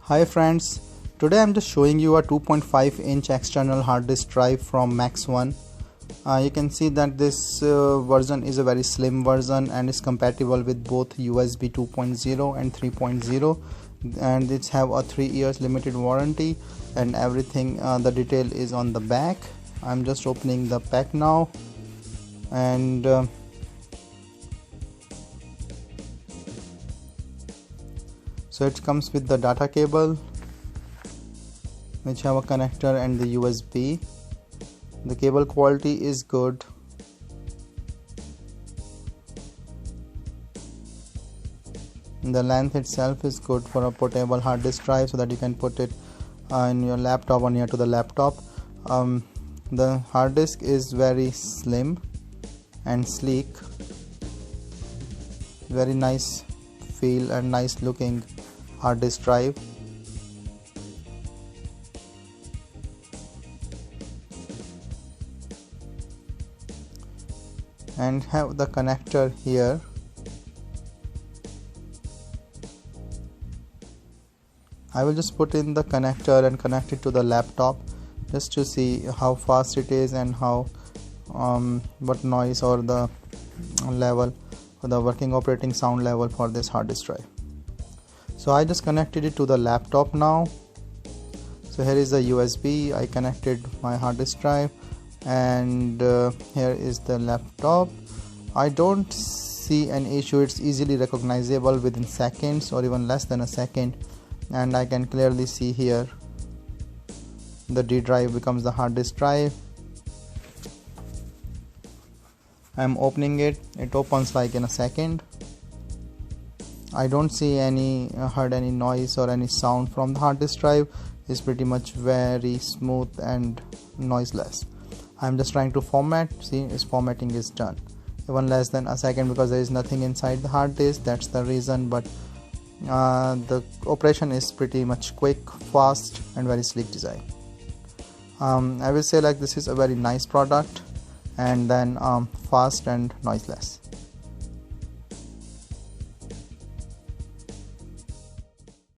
Hi friends, today I'm just showing you a 2.5-inch external hard disk drive from Maxone. You can see that this version is a very slim version and is compatible with both USB 2.0 and 3.0, and it's have a 3 years limited warranty and everything. The detail is on the back. I'm just opening the pack now, and so it comes with the data cable, which have a connector and the USB. The cable quality is good. The length itself is good for a portable hard disk drive, so that you can put it in your laptop or near to the laptop. The hard disk is very slim and sleek, very nice feel and nice looking hard disk drive. And have the connector here. I will just put in the connector and connect it to the laptop just to see how fast it is and how what noise or the level or the working operating sound level for this hard disk drive. So I just connected it to the laptop now. So here is the USB. I connected my hard disk drive, and here is the laptop. I don't see an issue. It's easily recognizable within seconds or even less than a second, and I can clearly see here the D drive becomes the hard disk drive. I'm opening it. It opens like in a second. I don't see heard any noise or any sound from the hard disk drive. It's pretty much very smooth and noiseless. I'm just trying to format. See, its formatting is done. Even less than a second, because there is nothing inside the hard disk. That's the reason. But the operation is pretty much quick, fast, and very sleek design. I will say like this is a very nice product, and then fast and noiseless.